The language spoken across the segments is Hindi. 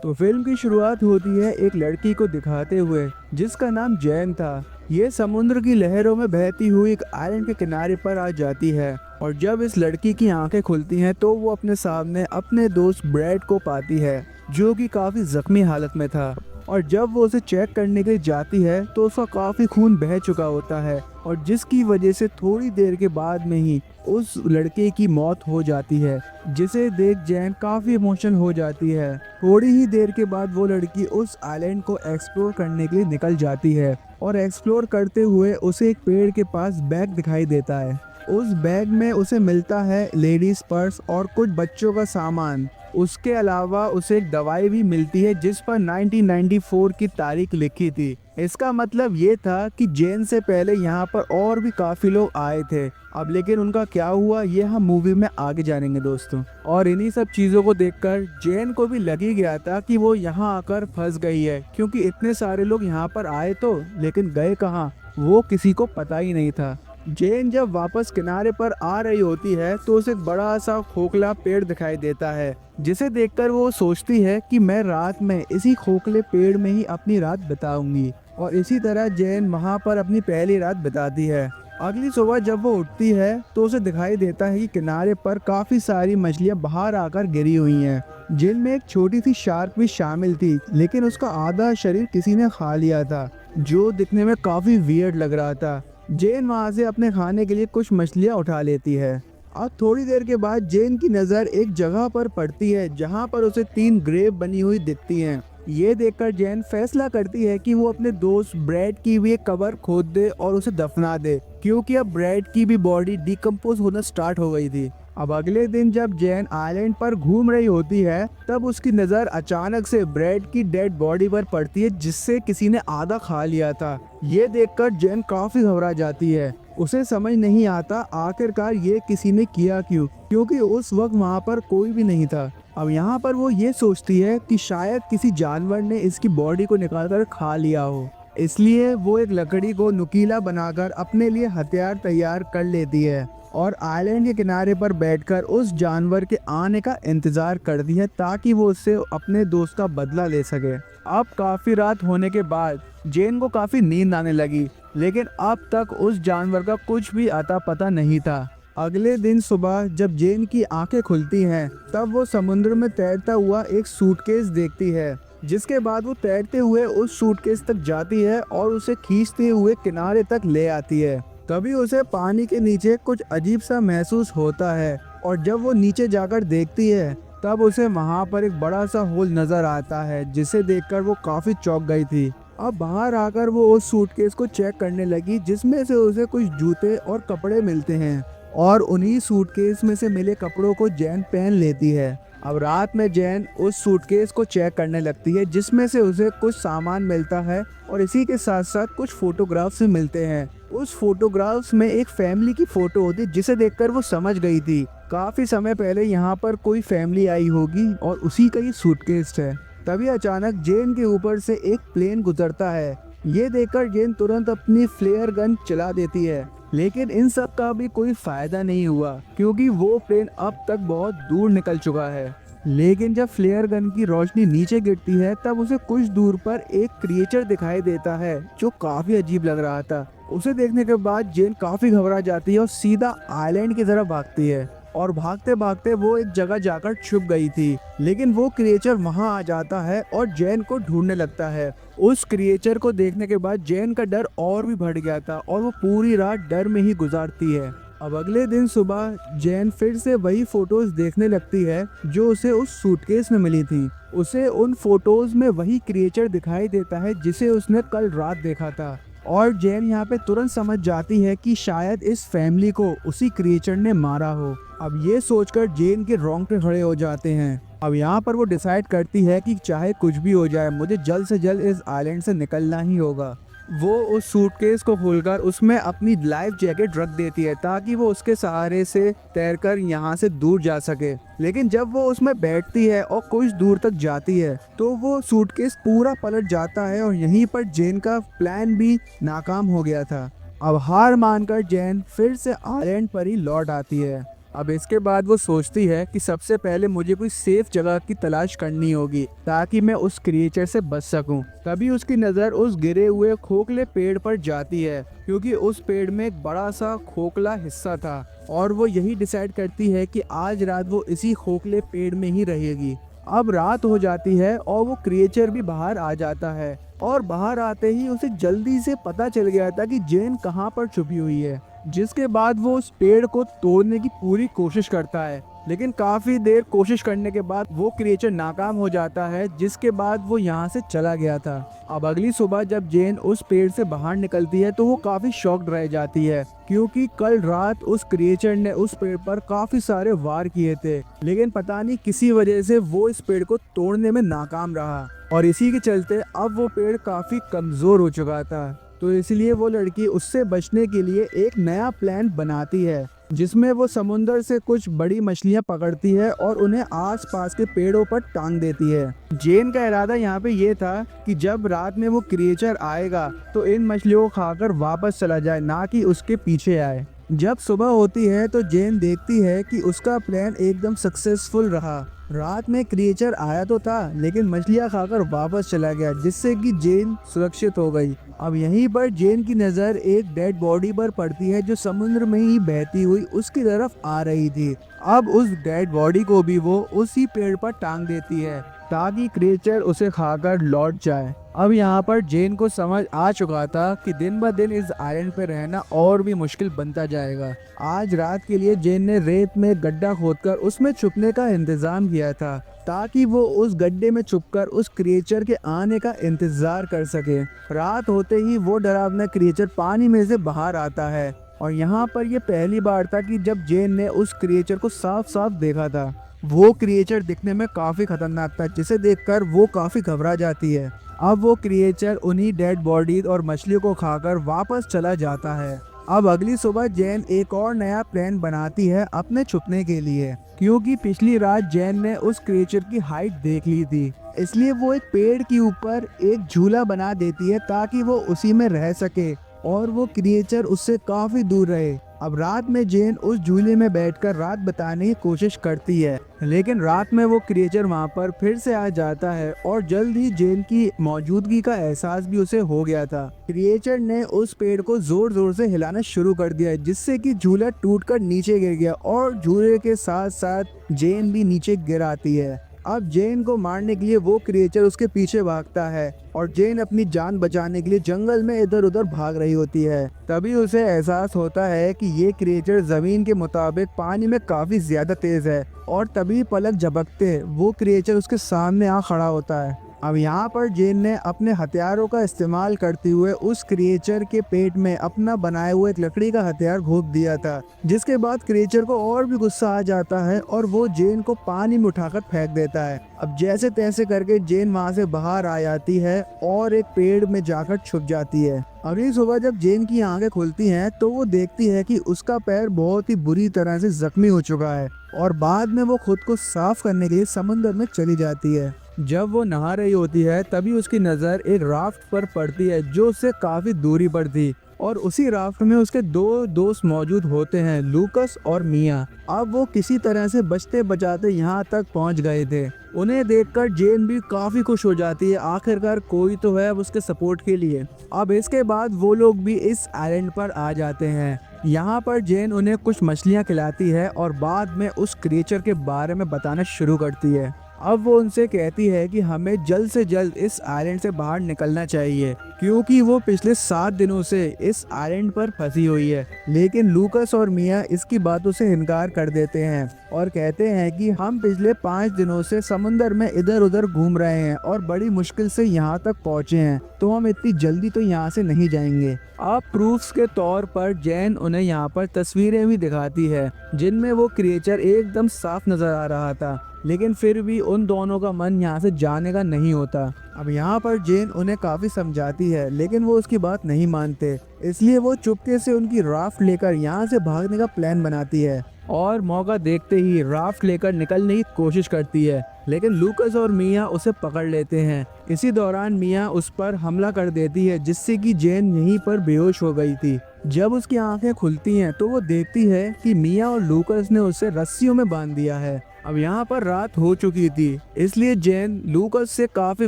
तो फिल्म की शुरुआत होती है एक लड़की को दिखाते हुए जिसका नाम जैन था। ये समुद्र की लहरों में बहती हुई एक आइलैंड के किनारे पर आ जाती है और जब इस लड़की की आंखें खुलती हैं तो वो अपने सामने अपने दोस्त ब्रैड को पाती है जो कि काफी जख्मी हालत में था। और जब वो उसे चेक करने के लिए जाती है तो उसका काफी खून बह चुका होता है और जिसकी वजह से थोड़ी देर के बाद में ही उस लड़के की मौत हो जाती है, जिसे देख जैन काफी इमोशनल हो जाती है। थोड़ी ही देर के बाद वो लड़की उस आइलैंड को एक्सप्लोर करने के लिए निकल जाती है और एक्सप्लोर करते हुए उसे एक पेड़ के पास बैग दिखाई देता है। उस बैग में उसे मिलता है लेडीज पर्स और कुछ बच्चों का सामान। उसके अलावा उसे एक दवाई भी मिलती है जिस पर 1994 की तारीख लिखी थी। इसका मतलब ये था कि जैन से पहले यहाँ पर और भी काफी लोग आए थे। अब लेकिन उनका क्या हुआ ये हम मूवी में आगे जानेंगे दोस्तों। और इन्हीं सब चीजों को देखकर जैन को भी लग ही गया था कि वो यहाँ आकर फंस गई है, क्योंकि इतने सारे लोग यहाँ पर आए तो लेकिन गए कहाँ वो किसी को पता ही नहीं था। जैन जब वापस किनारे पर आ रही होती है तो उसे एक बड़ा सा खोखला पेड़ दिखाई देता है, जिसे देखकर वो सोचती है कि मैं रात में इसी खोखले पेड़ में ही अपनी रात बिताऊंगी। और इसी तरह जैन वहाँ पर अपनी पहली रात बिताती है। अगली सुबह जब वो उठती है तो उसे दिखाई देता है कि किनारे पर काफी सारी मछलियाँ बाहर आकर गिरी हुई हैं, जिनमें एक छोटी सी शार्क भी शामिल थी, लेकिन उसका आधा शरीर किसी ने खा लिया था, जो दिखने में काफी वियर्ड लग रहा था। जैन वहां से अपने खाने के लिए कुछ मछलियां उठा लेती है। अब थोड़ी देर के बाद जैन की नज़र एक जगह पर पड़ती है जहां पर उसे 3 ग्रेव बनी हुई दिखती हैं। ये देखकर जैन फैसला करती है कि वो अपने दोस्त ब्रैड की भी एक कबर खोद दे और उसे दफना दे, क्योंकि अब ब्रैड की भी बॉडी डिकम्पोज होना स्टार्ट हो गई थी। अब अगले दिन जब जैन आइलैंड पर घूम रही होती है तब उसकी नज़र अचानक से ब्रैड की डेड बॉडी पर पड़ती है, जिससे किसी ने आधा खा लिया था। ये देखकर जैन काफी घबरा जाती है। उसे समझ नहीं आता आखिरकार ये किसी ने किया क्यों, क्योंकि उस वक्त वहाँ पर कोई भी नहीं था। अब यहाँ पर वो ये सोचती है कि शायद किसी जानवर ने इसकी बॉडी को निकालकर खा लिया हो, इसलिए वो एक लकड़ी को नुकीला बनाकर अपने लिए हथियार तैयार कर लेती है और आइलैंड के किनारे पर बैठकर उस जानवर के आने का इंतजार करती है ताकि वो उससे अपने दोस्त का बदला ले सके। अब काफी रात होने के बाद जैन को काफी नींद आने लगी, लेकिन अब तक उस जानवर का कुछ भी अता पता नहीं था। अगले दिन सुबह जब जैन की आंखें खुलती हैं तब वो समुद्र में तैरता हुआ एक सूटकेस देखती है, जिसके बाद वो तैरते हुए उस सूटकेस तक जाती है और उसे खींचते हुए किनारे तक ले आती है। तभी उसे पानी के नीचे कुछ अजीब सा महसूस होता है और जब वो नीचे जाकर देखती है तब उसे वहाँ पर एक बड़ा सा होल नजर आता है, जिसे देखकर वो काफी चौंक गई थी। अब बाहर आकर वो उस सूटकेस को चेक करने लगी, जिसमें से उसे कुछ जूते और कपड़े मिलते हैं और उन्हीं सूटकेस में से मिले कपड़ों को जैन पहन लेती है। अब रात में जैन उस सूटकेस को चेक करने लगती है, जिसमें से उसे कुछ सामान मिलता है और इसी के साथ साथ कुछ फोटोग्राफ्स भी मिलते हैं। उस फोटोग्राफ्स में एक फैमिली की फोटो होती है, जिसे देखकर वो समझ गई थी काफी समय पहले यहाँ पर कोई फैमिली आई होगी और उसी का ये सूटकेस है। तभी अचानक जैन के ऊपर से एक प्लेन गुजरता है। ये देखकर जैन तुरंत अपनी फ्लेयर गन चला देती है, लेकिन इन सब का भी कोई फायदा नहीं हुआ, क्योंकि वो प्लेन अब तक बहुत दूर निकल चुका है। लेकिन जब फ्लेयर गन की रोशनी नीचे गिरती है तब उसे कुछ दूर पर एक क्रिएचर दिखाई देता है जो काफी अजीब लग रहा था। उसे देखने के बाद जैन काफी घबरा जाती है और सीधा आइलैंड की तरफ भागती है और भागते भागते वो एक जगह जाकर छुप गई थी। लेकिन वो क्रिएचर वहां आ जाता है और जैन को ढूंढने लगता है। उस क्रिएचर को देखने के बाद जैन का डर और भी बढ़ गया था और वो पूरी रात डर में ही गुजारती है। अब अगले दिन सुबह जैन फिर से वही फोटोज देखने लगती है जो उसे उस सूटकेस में मिली थी। उसे उन फोटोज में वही क्रिएचर दिखाई देता है जिसे उसने कल रात देखा था और जैन यहाँ पे तुरंत समझ जाती है कि शायद इस फैमिली को उसी क्रिएचर ने मारा हो। अब ये सोचकर जैन के रोंगटे खड़े हो जाते हैं। अब यहाँ पर वो डिसाइड करती है कि चाहे कुछ भी हो जाए मुझे जल्द से जल्द इस आइलैंड से निकलना ही होगा। वो उस सूटकेस को खोलकर उसमें अपनी लाइफ जैकेट रख देती है ताकि वो उसके सहारे से तैरकर यहाँ से दूर जा सके। लेकिन जब वो उसमें बैठती है और कुछ दूर तक जाती है तो वो सूटकेस पूरा पलट जाता है और यहीं पर जैन का प्लान भी नाकाम हो गया था। अब हार मानकर जैन फिर से आइलैंड पर ही लौट आती है। अब इसके बाद वो सोचती है कि सबसे पहले मुझे कोई सेफ जगह की तलाश करनी होगी ताकि मैं उस क्रिएचर से बच सकूं। तभी उसकी नज़र उस गिरे हुए खोखले पेड़ पर जाती है, क्योंकि उस पेड़ में एक बड़ा सा खोखला हिस्सा था और वो यही डिसाइड करती है कि आज रात वो इसी खोखले पेड़ में ही रहेगी। अब रात हो जाती है और वो क्रिएचर भी बाहर आ जाता है, और बाहर आते ही उसे जल्दी से पता चल गया था कि जेन कहाँ पर छुपी हुई है। जिसके बाद वो उस पेड़ को तोड़ने की पूरी कोशिश करता है, लेकिन काफी देर कोशिश करने के बाद वो क्रिएचर नाकाम हो जाता है, जिसके बाद वो यहाँ से चला गया था। अब अगली सुबह जब जेन उस पेड़ से बाहर निकलती है तो वो काफी शॉक्ड रह जाती है, क्योंकि कल रात उस क्रिएचर ने उस पेड़ पर काफी सारे वार किए थे, लेकिन पता नहीं किसी वजह से वो इस पेड़ को तोड़ने में नाकाम रहा, और इसी के चलते अब वो पेड़ काफी कमजोर हो चुका था। तो इसलिए वो लड़की उससे बचने के लिए एक नया प्लान बनाती है, जिसमें वो समुंदर से कुछ बड़ी मछलियां पकड़ती है और उन्हें आसपास के पेड़ों पर टांग देती है। जेन का इरादा यहाँ पे ये था कि जब रात में वो क्रिएचर आएगा तो इन मछलियों को खाकर वापस चला जाए, ना कि उसके पीछे आए। जब सुबह होती है तो जेन देखती है कि उसका प्लान एकदम सक्सेसफुल रहा। रात में क्रिएचर आया तो था, लेकिन मछलियां खाकर वापस चला गया, जिससे कि जेन सुरक्षित हो गई। अब यहीं पर जेन की नज़र एक डेड बॉडी पर पड़ती है जो समुद्र में ही बहती हुई उसकी तरफ आ रही थी। अब उस डेड बॉडी को भी वो उसी पेड़ पर टांग देती है ताकि क्रिएचर उसे खाकर लौट जाए। अब यहाँ पर जेन को समझ आ चुका था कि दिन ब दिन इस आइलैंड पे रहना और भी मुश्किल बनता जाएगा। आज रात के लिए जेन ने रेत में गड्ढा खोदकर उसमें छुपने का इंतजाम किया था, ताकि वो उस गड्ढे में छुपकर उस क्रिएचर के आने का इंतजार कर सके। रात होते ही वो डरावना क्रिएचर पानी में से बाहर आता है, और यहाँ पर ये पहली बार था कि जब जेन ने उस क्रिएचर को साफ साफ देखा था। वो क्रिएचर दिखने में काफी खतरनाक था, जिसे देखकर वो काफी घबरा जाती है। अब वो क्रिएचर उन्हीं डेड बॉडीज और मछलियों को खाकर वापस चला जाता है। अब अगली सुबह जेन एक और नया प्लान बनाती है अपने छुपने के लिए, क्योंकि पिछली रात जेन ने उस क्रिएचर की हाइट देख ली थी, इसलिए वो एक पेड़ के ऊपर एक झूला बना देती है ताकि वो उसी में रह सके और वो क्रिएचर उससे काफी दूर रहे। अब रात में जेन उस झूले में बैठकर रात बिताने की कोशिश करती है, लेकिन रात में वो क्रिएचर वहाँ पर फिर से आ जाता है और जल्द ही जेन की मौजूदगी का एहसास भी उसे हो गया था। क्रिएचर ने उस पेड़ को जोर जोर से हिलाना शुरू कर दिया, जिससे कि झूला टूटकर नीचे गिर गया और झूले के साथ साथ जेन भी नीचे गिर आती है। अब जेन को मारने के लिए वो क्रिएचर उसके पीछे भागता है और जेन अपनी जान बचाने के लिए जंगल में इधर उधर भाग रही होती है। तभी उसे एहसास होता है कि ये क्रिएचर जमीन के मुताबिक पानी में काफी ज्यादा तेज है, और तभी पलक झपकते वो क्रिएचर उसके सामने आ खड़ा होता है। अब यहाँ पर जेन ने अपने हथियारों का इस्तेमाल करते हुए उस क्रिएचर के पेट में अपना बनाए हुए एक लकड़ी का हथियार घोंप दिया था, जिसके बाद क्रिएचर को और भी गुस्सा आ जाता है और वो जेन को पानी में उठाकर फेंक देता है। अब जैसे तैसे करके जेन वहाँ से बाहर आ जाती है और एक पेड़ में जाकर छुप जाती है। अगली सुबह जब जेन की आंखें खुलती हैं तो वो देखती है कि उसका पैर बहुत ही बुरी तरह से जख्मी हो चुका है, और बाद में वो खुद को साफ करने के लिए समुद्र में चली जाती है। जब वो नहा रही होती है तभी उसकी नज़र एक राफ्ट पर पड़ती है जो उससे काफ़ी दूरी पर थी, और उसी राफ्ट में उसके दो दोस्त मौजूद होते हैं, लूकस और मिया। अब वो किसी तरह से बचते बचाते यहाँ तक पहुँच गए थे। उन्हें देखकर जेन भी काफ़ी खुश हो जाती है, आखिरकार कोई तो है उसके सपोर्ट के लिए। अब इसके बाद वो लोग भी इस आइलैंड पर आ जाते हैं। यहाँ पर जेन उन्हें कुछ मछलियाँ खिलाती है और बाद में उस क्रिएचर के बारे में बताना शुरू करती है। अब वो उनसे कहती है कि हमें जल्द से जल्द इस आइलैंड से बाहर निकलना चाहिए, क्योंकि वो पिछले 7 दिनों से इस आइलैंड पर फंसी हुई है। लेकिन लूकस और मिया इसकी बातों से इनकार कर देते हैं और कहते हैं कि हम पिछले 5 दिनों से समुंदर में इधर उधर घूम रहे हैं और बड़ी मुश्किल से यहाँ तक पहुँचे हैं, तो हम इतनी जल्दी तो यहाँ से नहीं जाएंगे। अब प्रूफ्स के तौर पर जेन उन्हें यहाँ पर तस्वीरें भी दिखाती है, जिनमें वो क्रिएचर एकदम साफ नजर आ रहा था। लेकिन फिर भी उन दोनों का मन यहाँ से जाने का नहीं होता। अब यहाँ पर जेन उन्हें काफी समझाती है, लेकिन वो उसकी बात नहीं मानते। इसलिए वो चुपके से उनकी राफ्ट लेकर यहाँ से भागने का प्लान बनाती है और मौका देखते ही राफ्ट लेकर निकलने की कोशिश करती है, लेकिन लूकस और मिया उसे पकड़ लेते हैं। इसी दौरान मिया उस पर हमला कर देती है, जिससे कि जेन यहीं पर बेहोश हो गई थी। जब उसकी आंखें खुलती हैं तो वो देखती है कि मिया और लूकस ने उसे रस्सियों में बांध दिया है। अब यहाँ पर रात हो चुकी थी, इसलिए जेन लूकस से काफी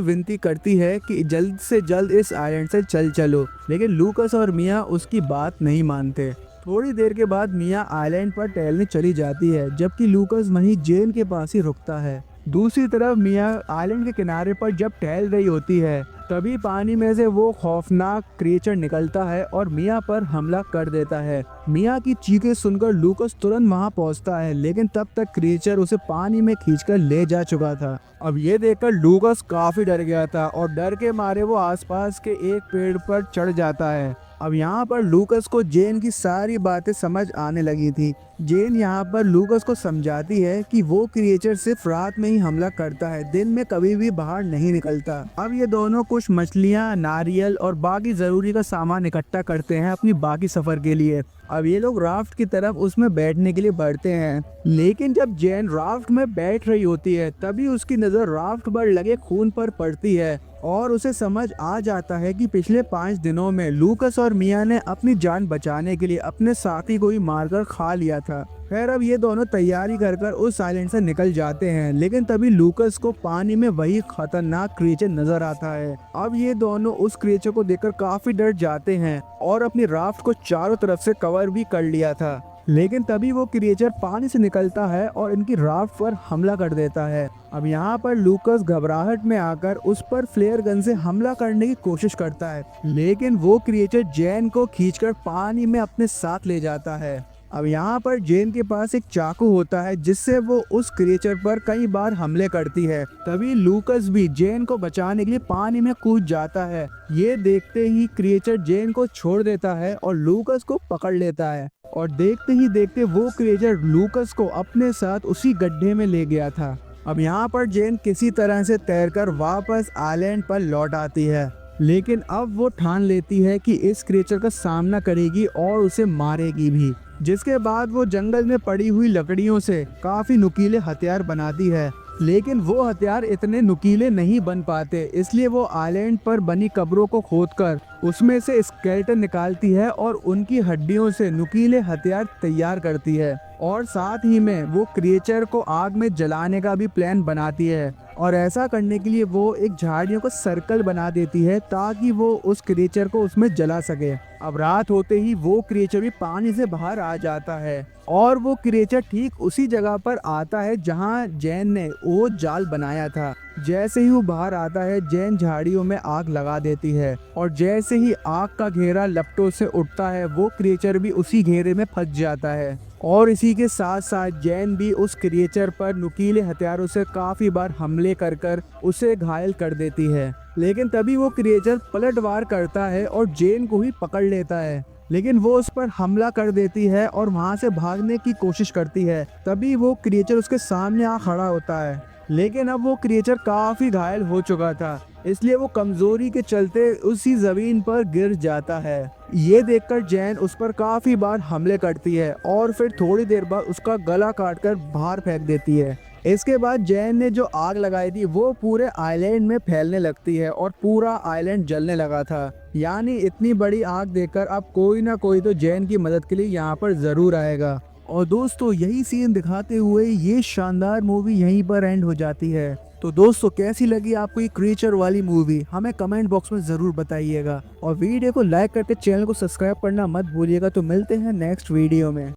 विनती करती है कि जल्द से जल्द इस आइलैंड से चल चलो, लेकिन लूकस और मिया उसकी बात नहीं मानते। थोड़ी देर के बाद मिया आइलैंड पर टहलने चली जाती है, जबकि लूकस वहीं जेन के पास ही रुकता है। दूसरी तरफ मिया आइलैंड के किनारे पर जब टहल रही होती है, तभी पानी में से वो खौफनाक क्रिएचर निकलता है और मिया पर हमला कर देता है। मिया की चीखें सुनकर लूकस तुरंत वहां पहुंचता है, लेकिन तब तक क्रिएचर उसे पानी में खींचकर ले जा चुका था। अब ये देखकर लूकस काफी डर गया था और डर के मारे वो आसपास के एक पेड़ पर चढ़ जाता है। अब यहाँ पर लूकस को जेन की सारी बातें समझ आने लगी थी। जेन यहाँ पर लूकस को समझाती है कि वो क्रिएचर सिर्फ रात में ही हमला करता है, दिन में कभी भी बाहर नहीं निकलता। अब ये दोनों कुछ मछलियाँ, नारियल और बाकी जरूरी का सामान इकट्ठा करते हैं अपनी बाकी सफर के लिए। अब ये लोग राफ्ट की तरफ उसमें बैठने के लिए बढ़ते हैं, लेकिन जब जेन राफ्ट में बैठ रही होती है तभी उसकी नजर राफ्ट पर लगे खून पर पड़ती है और उसे समझ आ जाता है कि पिछले 5 दिनों में लूकस और मिया ने अपनी जान बचाने के लिए अपने साथी को ही मारकर खा लिया था। खैर अब ये दोनों तैयारी कर उस आइलैंड से निकल जाते हैं, लेकिन तभी लूकस को पानी में वही खतरनाक क्रिएचर नजर आता है। अब ये दोनों उस क्रिएचर को देखकर काफी डर जाते हैं और अपनी राफ्ट को चारों तरफ से कवर भी कर लिया था, लेकिन तभी वो क्रिएचर पानी से निकलता है और इनकी राफ्ट पर हमला कर देता है। अब यहाँ पर लूकस घबराहट में आकर उस पर फ्लेयर गन से हमला करने की कोशिश करता है, लेकिन वो क्रिएचर जेन को खींचकर पानी में अपने साथ ले जाता है। अब यहाँ पर जेन के पास एक चाकू होता है, जिससे वो उस क्रिएचर पर कई बार हमले करती है। तभी लूकस भी जेन को बचाने के लिए पानी में कूद जाता है। ये देखते ही क्रिएचर जेन को छोड़ देता है और लूकस को पकड़ लेता है, और देखते ही देखते वो क्रिएचर लूकस को अपने साथ उसी गड्ढे में ले गया था। अब यहाँ पर जेन किसी तरह से तैरकर वापस आइलैंड पर लौट आती है, लेकिन अब वो ठान लेती है कि इस क्रिएचर का सामना करेगी और उसे मारेगी भी। जिसके बाद वो जंगल में पड़ी हुई लकड़ियों से काफी नुकीले हथियार बनाती है, लेकिन वो हथियार इतने नुकीले नहीं बन पाते, इसलिए वो आइलैंड पर बनी कब्रों को खोदकर उसमें से स्केलेटन निकालती है और उनकी हड्डियों से नुकीले हथियार तैयार करती है। और साथ ही में वो क्रिएचर को आग में जलाने का भी प्लान बनाती है, और ऐसा करने के लिए वो एक झाड़ियों को सर्कल बना देती है ताकि वो उस क्रिएचर को उसमें जला सके। अब रात होते ही वो क्रिएचर भी पानी से बाहर आ जाता है और वो क्रिएचर ठीक उसी जगह पर आता है जहां जेन ने वो जाल बनाया था। जैसे ही वो बाहर आता है, जेन झाड़ियों में आग लगा देती है, और जैसे ही आग का घेरा लपटों से उठता है, वो क्रिएचर भी उसी घेरे में फंस जाता है। और इसी के साथ साथ जेन भी उस क्रिएचर पर नुकीले हथियारों से काफी बार हमले कर उसे घायल कर देती है। लेकिन तभी वो क्रिएचर पलटवार करता है और जेन को ही पकड़ लेता है, लेकिन वो उस पर हमला कर देती है और वहां से भागने की कोशिश करती है। तभी वो क्रिएचर उसके सामने आ खड़ा होता है, लेकिन अब वो क्रिएचर काफी घायल हो चुका था, इसलिए वो कमजोरी के चलते उसी जमीन पर गिर जाता है। ये देखकर जेन उस पर काफी बार हमले करती है और फिर थोड़ी देर बाद उसका गला काटकर बाहर फेंक देती है। इसके बाद जेन ने जो आग लगाई थी वो पूरे आइलैंड में फैलने लगती है और पूरा आइलैंड जलने लगा था। यानी इतनी बड़ी आग देखकर अब कोई ना कोई तो जेन की मदद के लिए यहाँ पर जरूर आएगा। और दोस्तों यही सीन दिखाते हुए ये शानदार मूवी यहीं पर एंड हो जाती है। तो दोस्तों कैसी लगी आपको ये क्रिएचर वाली मूवी, हमें कमेंट बॉक्स में जरूर बताइएगा, और वीडियो को लाइक करके चैनल को सब्सक्राइब करना मत भूलिएगा। तो मिलते हैं नेक्स्ट वीडियो में।